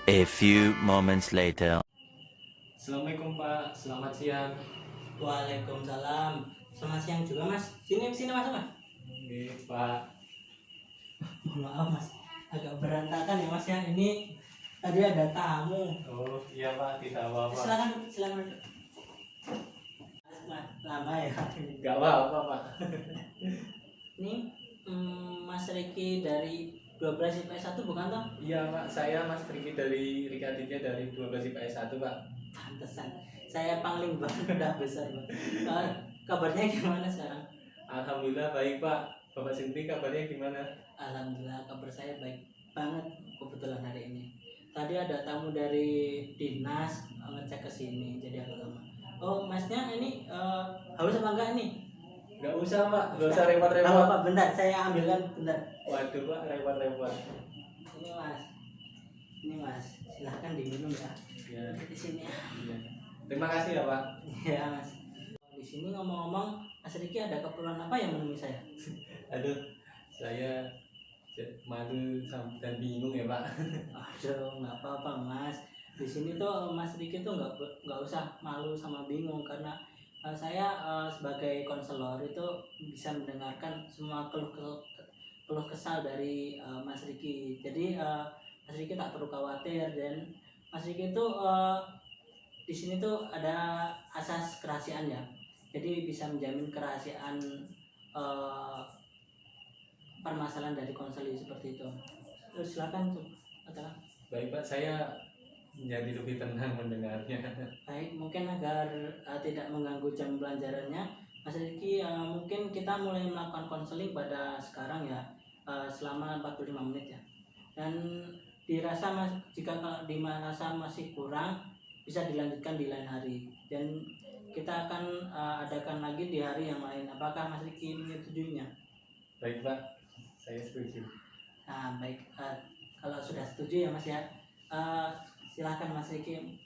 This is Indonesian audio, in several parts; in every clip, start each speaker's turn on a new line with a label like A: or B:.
A: A few moments later.
B: Assalamualaikum Pak, selamat siang.
C: Waalaikumsalam. Selamat siang juga Mas. Sini sini Mas Mas.
B: Oke Pak.
C: Maaf Mas, agak berantakan ya Mas ya. Ini tadi ada tamu.
B: Oh iya Pak, tidak apa-apa.
C: Silakan silakan. Mas, lama ya.
B: Gak apa-apa Pak.
C: Ini Mas Riki dari 12 IPS 1 bukan toh?
B: Iya Pak, saya Mas Riki dari Riki Aditya dari 12 IPS 1 Pak.
C: Pantesan. Saya pangling banget udah besar Pak. Kabarnya gimana sekarang?
B: Alhamdulillah baik Pak. Bapak sendiri kabarnya gimana?
C: Alhamdulillah kabar saya baik banget kebetulan hari ini. Tadi ada tamu dari dinas ngecek ke sini jadi agak lama. Oh Masnya ini haus apa enggak ini?
B: Gak usah Pak, gak usah
C: Apa
B: repot-repot.
C: Pak? Bentar saya ambilkan bentar.
B: Waduh Pak, repot-repot.
C: Ini Mas, ini Mas, silahkan diminum ya.
B: Ya,
C: Di sini ya.
B: iya. Terima kasih ya Pak.
C: Ya Mas. Di sini ngomong-ngomong, Mas Riki ada keperluan apa yang menemui saya?
B: Aduh, saya malu dan bingung ya Pak.
C: Aduh, nggak apa-apa Mas. Di sini tuh Mas Riki tuh nggak usah malu sama bingung karena saya sebagai konselor itu bisa mendengarkan semua keluh kesal dari Mas Riki. Jadi Mas Riki tak perlu khawatir dan Mas Riki itu di sini tuh ada asas kerahasiaan ya. Jadi bisa menjamin kerahasiaan eh, permasalahan dari konseling seperti itu. Terus silakan tuh.
B: Baik Pak, saya menjadi lebih tenang mendengarnya.
C: Baik, mungkin agar tidak mengganggu jam pelajarannya, Mas Riki, mungkin kita mulai melakukan konseling pada sekarang ya, selama 45 menit ya. Dan dirasa jika kalau dirasa masih kurang, bisa dilanjutkan di lain hari. Dan kita akan adakan lagi di hari yang lain. Apakah Mas Riki menyetujuinya?
B: Baik Pak, saya setuju.
C: Nah, baik, kalau sudah setuju ya Mas ya. Silahkan Mas Riki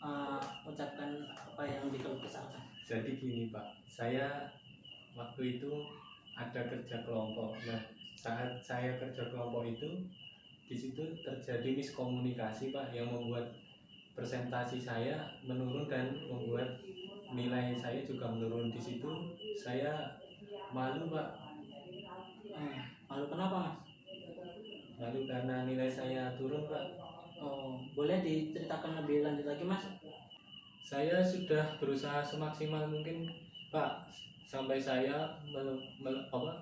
C: ucapkan apa yang dikeluh kesahkan.
B: Jadi gini Pak, saya waktu itu ada kerja kelompok. Nah, saat saya kerja kelompok itu, di situ terjadi miskomunikasi Pak yang membuat presentasi saya menurun dan membuat nilai saya juga menurun. Di situ saya malu Pak.
C: Malu kenapa Mas?
B: Malu karena nilai saya turun Pak.
C: Oh, boleh diceritakan lebih lanjut lagi Mas?
B: Saya sudah berusaha semaksimal mungkin Pak, sampai saya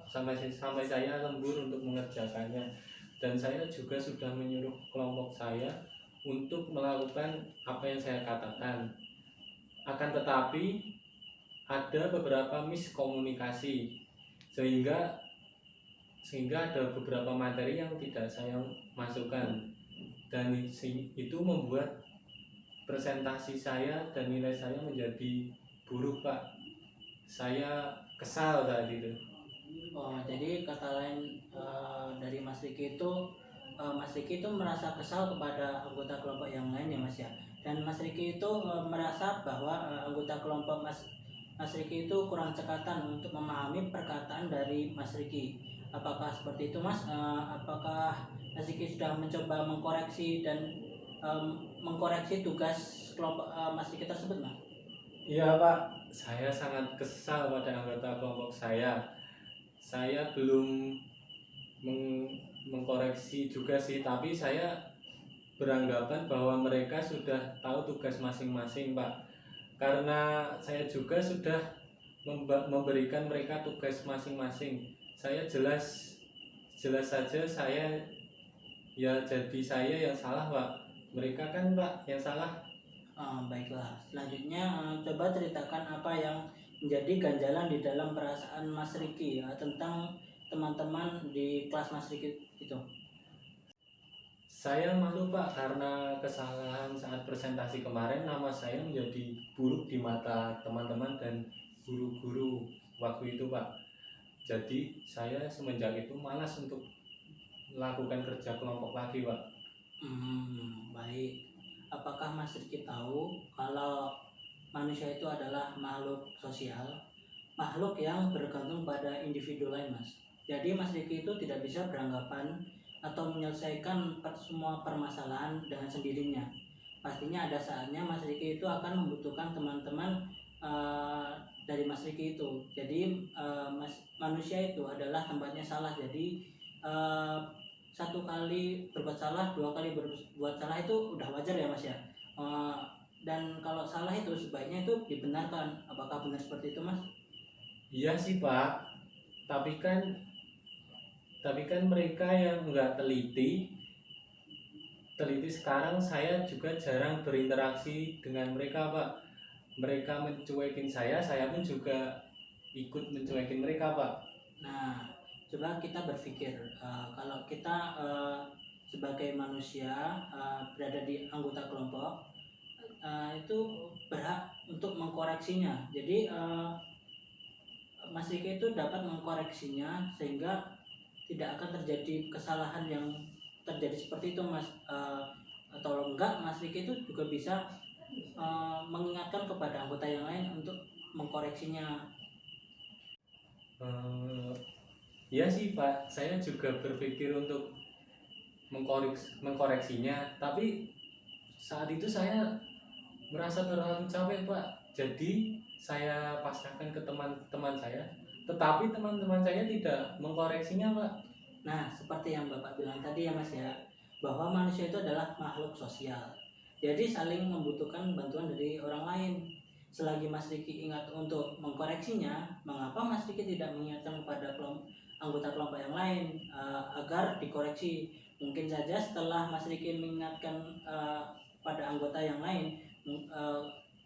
B: sampai saya lembur untuk mengerjakannya, dan saya juga sudah menyuruh kelompok saya untuk melakukan apa yang saya katakan. Akan tetapi ada beberapa miskomunikasi sehingga ada beberapa materi yang tidak saya masukkan, dan itu membuat presentasi saya dan nilai saya menjadi buruk Pak. Saya kesal saat itu.
C: Oh, jadi kata lain dari Mas Riki itu Mas Riki itu merasa kesal kepada anggota kelompok yang lain ya Mas ya. Dan Mas Riki itu merasa bahwa anggota kelompok Mas Riki itu kurang cekatan untuk memahami perkataan dari Mas Riki. Apakah seperti itu Mas? Apakah Mas Riki sudah mencoba mengkoreksi dan mengkoreksi tugas kelompok Mas Riki tersebut Mas?
B: Iya Pak, saya sangat kesal pada anggota kelompok saya. Saya belum mengkoreksi juga sih, tapi saya beranggapan bahwa mereka sudah tahu tugas masing-masing Pak. Karena saya juga sudah memberikan mereka tugas masing-masing. Saya jelas saja saya ya, jadi saya yang salah Pak. Mereka kan Pak yang salah.
C: Baiklah, selanjutnya coba ceritakan apa yang menjadi ganjalan di dalam perasaan Mas Riki tentang teman-teman di kelas Mas Riki itu.
B: Saya malu Pak karena kesalahan saat presentasi kemarin, nama saya menjadi buruk di mata teman-teman dan guru-guru waktu itu Pak. Jadi saya semenjak itu malas untuk melakukan kerja kelompok lagi Pak.
C: Baik. Apakah Mas Riki tahu kalau manusia itu adalah makhluk sosial, makhluk yang bergantung pada individu lain Mas. Jadi Mas Riki itu tidak bisa beranggapan atau menyelesaikan semua permasalahan dengan sendirinya. pastinya ada saatnya Mas Riki itu akan membutuhkan teman-teman dari Mas Riki itu. Jadi manusia itu adalah tempatnya salah. Jadi satu kali berbuat salah, dua kali berbuat salah itu udah wajar ya Mas ya. Dan kalau salah itu sebaiknya itu dibenarkan. Apakah benar seperti itu Mas?
B: Iya sih Pak, tapi kan mereka yang nggak teliti sekarang saya juga jarang berinteraksi dengan mereka Pak. Mereka mencuekin saya pun juga ikut mencuekin mereka Pak.
C: Nah, coba kita berpikir kalau kita sebagai manusia berada di anggota kelompok itu berhak untuk mengkoreksinya. Jadi Mas Riki itu dapat mengkoreksinya sehingga tidak akan terjadi kesalahan yang terjadi seperti itu Mas. Atau enggak Mas Riki itu juga bisa mengingatkan kepada anggota yang lain untuk mengkoreksinya.
B: Iya sih Pak, saya juga berpikir untuk mengkoreksinya, tapi saat itu saya merasa terlalu capek Pak. Jadi saya pasrahkan ke teman-teman saya, tetapi teman-teman saya tidak mengkoreksinya Pak.
C: Nah, seperti yang Bapak bilang tadi ya Mas ya, bahwa manusia itu adalah makhluk sosial. Jadi saling membutuhkan bantuan dari orang lain. Selagi Mas Riki ingat untuk mengkoreksinya, mengapa Mas Riki tidak mengingatkan kepada anggota kelompok yang lain agar dikoreksi? Mungkin saja setelah Mas Riki mengingatkan pada anggota yang lain,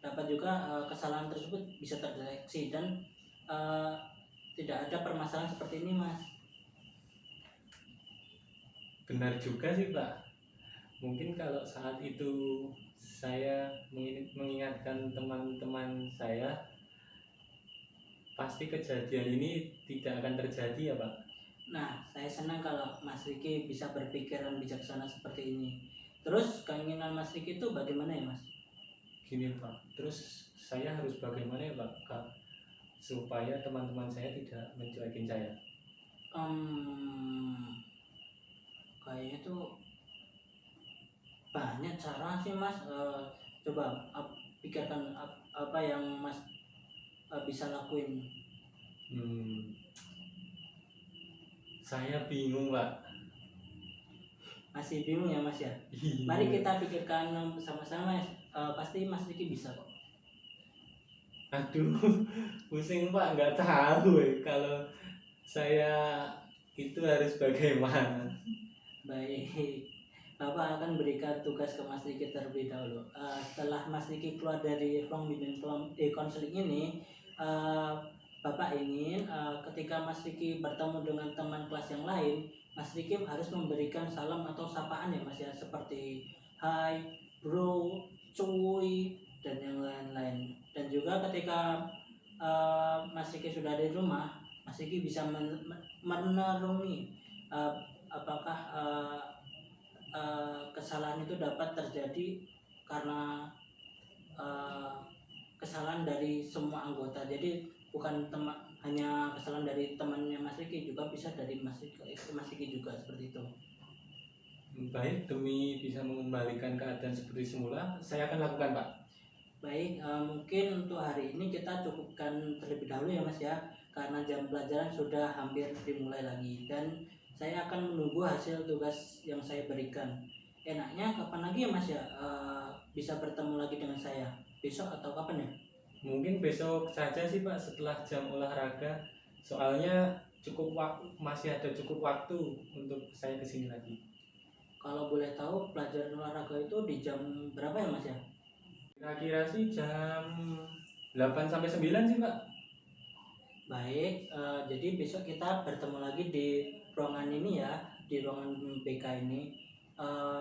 C: dapat juga kesalahan tersebut bisa terdeteksi dan tidak ada permasalahan seperti ini Mas.
B: Benar juga sih Pak. Mungkin kalau saat itu saya mengingatkan teman-teman saya, pasti kejadian ini tidak akan terjadi ya Pak.
C: Nah, saya senang kalau Mas Riki bisa berpikiran bijaksana seperti ini. Terus keinginan Mas Riki itu bagaimana ya Mas?
B: Gini Pak, terus saya harus bagaimana ya Pak, supaya teman-teman saya tidak mencuekin saya?
C: Kayaknya tuh banyak cara sih Mas. Coba pikirkan apa yang Mas bisa lakuin.
B: Saya bingung Pak.
C: Masih bingung ya Mas ya?
B: Iya.
C: Mari kita pikirkan bersama-sama. Pasti Mas Riki bisa kok.
B: Aduh, pusing Pak, nggak tahu kalau saya itu harus bagaimana.
C: Baik, Bapak akan berikan tugas ke Mas Riki terlebih dahulu. Setelah Mas Riki keluar dari ruang bimbing konseling ini, Bapak ingin ketika Mas Riki bertemu dengan teman kelas yang lain, Mas Riki harus memberikan salam atau sapaan ya Mas ya, seperti hai, bro, cuy, dan yang lain-lain. Dan juga ketika Mas Riki sudah ada di rumah, Mas Riki bisa merenungi apakah kesalahan itu dapat terjadi karena kesalahan dari semua anggota. Jadi bukan hanya kesalahan dari temannya Mas Riki, juga bisa dari Mas Riki juga, seperti itu.
B: Baik, demi bisa mengembalikan keadaan seperti semula, saya akan lakukan Pak.
C: Baik, mungkin untuk hari ini kita cukupkan terlebih dahulu ya Mas ya, karena jam pelajaran sudah hampir dimulai lagi dan saya akan menunggu hasil tugas yang saya berikan. Enaknya kapan lagi ya Mas ya bisa bertemu lagi dengan saya? Besok atau kapan ya?
B: Mungkin besok saja sih Pak, setelah jam olahraga. Soalnya masih ada cukup waktu untuk saya kesini lagi.
C: Kalau boleh tahu pelajaran olahraga itu di jam berapa ya Mas ya?
B: Kira-kira sih jam 8 sampai 9 sih Pak.
C: Baik, jadi besok kita bertemu lagi di ruangan ini ya, di ruangan BK ini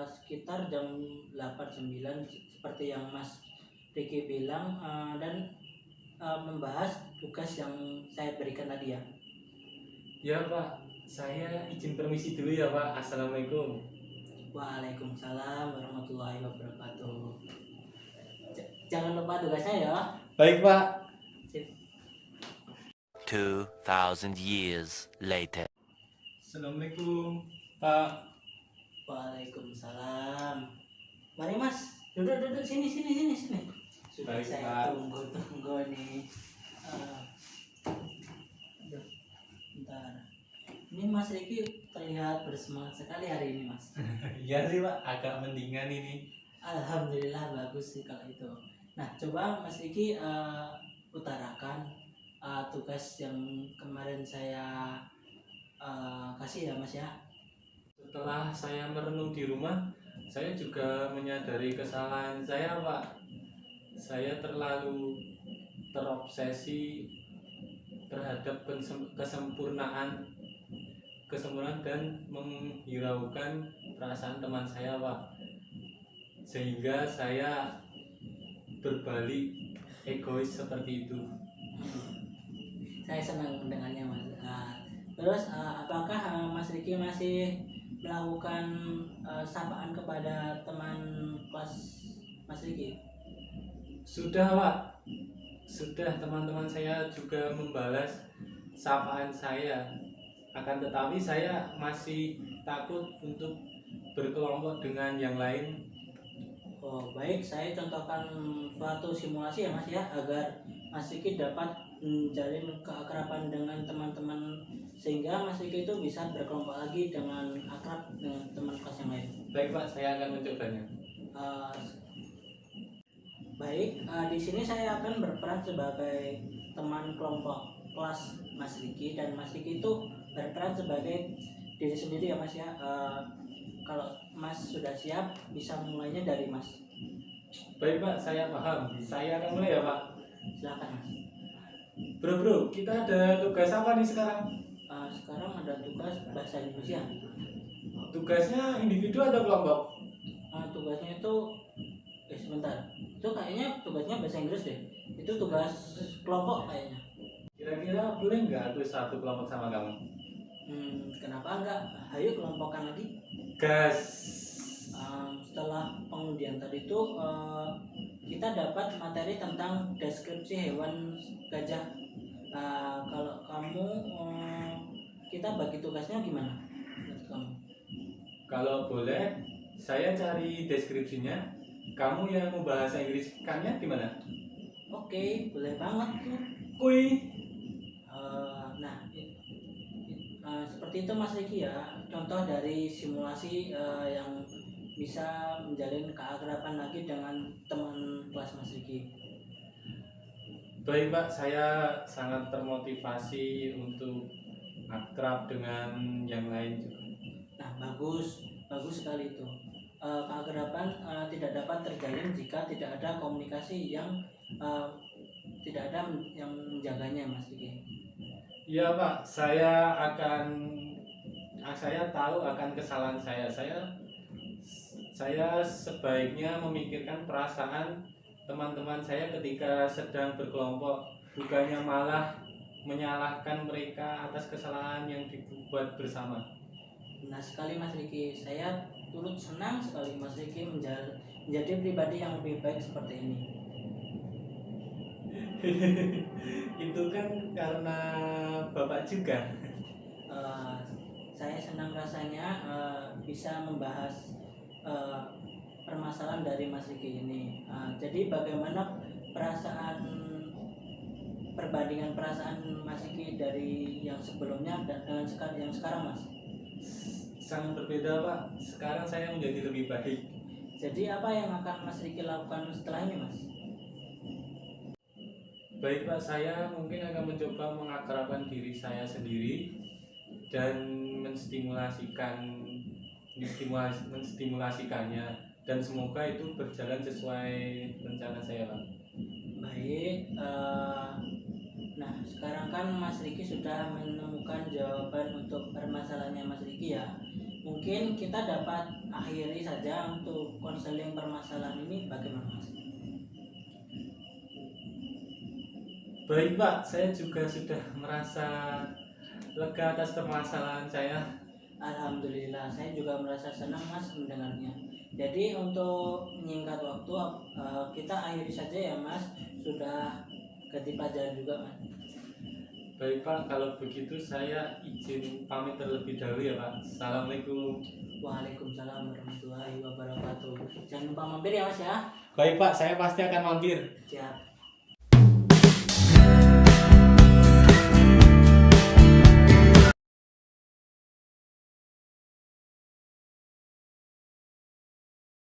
C: sekitar jam 8-9 seperti yang Mas Riki bilang, dan membahas tugas yang saya berikan tadi ya.
B: Ya Pak, saya izin permisi dulu ya Pak. Assalamualaikum.
C: Waalaikumsalam warahmatullahi wabarakatuh. Jangan lupa tugasnya ya.
B: Baik Pak.
C: Sip.
A: 2,000 years later.
B: Assalamualaikum Pak.
C: Waalaikumsalam. Mari Mas, Duduk sini. Sudah
B: Baik,
C: saya
B: Pak.
C: tunggu nih. Eh, aduh, bentar. Ini Mas Riki terlihat bersemangat sekali hari ini, Mas.
B: Iya sih Pak, agak mendingan ini.
C: Alhamdulillah bagus sih kalau itu. Nah, coba Mas Riki utarakan tugas yang kemarin saya kasih ya, Mas ya.
B: Setelah saya merenung di rumah, saya juga menyadari kesalahan saya Pak. Saya terlalu terobsesi terhadap kesempurnaan dan menghiraukan perasaan teman saya Pak, sehingga saya berbalik egois seperti itu.
C: Saya senang mendengarnya, Mas. Terus apakah Mas Riki masih melakukan sapaan kepada teman kelas Mas Riki?
B: Sudah Pak, sudah, teman-teman saya juga membalas sapaan saya. Akan tetapi saya masih takut untuk berkelompok dengan yang lain.
C: Oh, baik, saya contohkan suatu simulasi ya, Mas ya, agar Mas Riki dapat menjalin keakraban dengan teman-teman, sehingga Mas Riki itu bisa berkelompok lagi dengan akrab dengan teman kelas yang lain.
B: Baik Pak, saya akan mencobanya.
C: Eh, Baik, di sini saya akan berperan sebagai teman kelompok kelas Mas Riki, dan Mas Riki itu berperan sebagai diri sendiri ya, Mas ya. Kalau Mas sudah siap, bisa mulainya dari Mas.
B: Baik Pak, saya paham. Saya akan mulai ya Pak.
C: Silakan, Mas.
B: Bro, kita ada tugas apa nih sekarang?
C: Sekarang ada tugas bahasa Indonesia.
B: Tugasnya individu atau kelompok?
C: Tugasnya itu, sebentar. Itu kayaknya tugasnya bahasa Inggris deh. Itu tugas kelompok kayaknya.
B: Kira-kira boleh nggak aku satu kelompok sama kamu?
C: Kenapa enggak? Ayo kelompokkan lagi.
B: Gas.
C: Setelah pengundian tadi itu kita dapat materi tentang deskripsi hewan gajah. Kalau kamu kita bagi tugasnya gimana menurut kamu?
B: Kalau boleh, saya cari deskripsinya. Kamu yang mau bahasa Inggris kannya gimana?
C: Oke, boleh banget tuh.
B: Kui.
C: Seperti itu Mas Riki ya, contoh dari simulasi yang bisa menjalin keakraban lagi dengan teman kelas Mas Riki.
B: Baik Pak, saya sangat termotivasi untuk akrab dengan yang lain juga.
C: Nah, bagus sekali itu. Keakraban tidak dapat terjalin jika tidak ada komunikasi yang tidak ada yang menjaganya, Mas Riki.
B: Iya Pak, saya tahu akan kesalahan saya. Saya sebaiknya memikirkan perasaan teman-teman saya ketika sedang berkelompok, bukannya malah menyalahkan mereka atas kesalahan yang dibuat bersama.
C: Benar sekali Mas Riki, saya turut senang sekali Mas Riki menjadi pribadi yang lebih baik seperti ini.
B: Itu kan karena Bapak juga.
C: Saya senang rasanya bisa membahas permasalahan dari Mas Riki ini. Jadi bagaimana perbandingan perasaan Mas Riki dari yang sebelumnya dan dengan yang sekarang, Mas?
B: Sangat berbeda Pak. Sekarang saya menjadi lebih baik.
C: Jadi apa yang akan Mas Riki lakukan setelah ini, Mas?
B: Baik Pak, saya mungkin akan mencoba mengakrabkan diri saya sendiri dan menstimulasikannya, dan semoga itu berjalan sesuai rencana saya Pak.
C: Baik, nah sekarang kan Mas Riki sudah menemukan jawaban untuk permasalahannya Mas Riki ya. Mungkin kita dapat akhiri saja untuk konseling permasalahan ini, bagaimana Mas?
B: Baik Pak, saya juga sudah merasa lega atas permasalahan saya.
C: Alhamdulillah, saya juga merasa senang Mas mendengarnya. Jadi untuk menyingkat waktu, kita akhiri saja ya Mas. Sudah ganti pelajaran juga Mas.
B: Baik Pak, kalau begitu saya izin pamit terlebih dahulu ya Pak. Assalamualaikum.
C: Waalaikumsalam warahmatullahi wabarakatuh. Jangan lupa mampir ya Mas ya.
B: Baik Pak, saya pasti akan mampir.
C: Siap.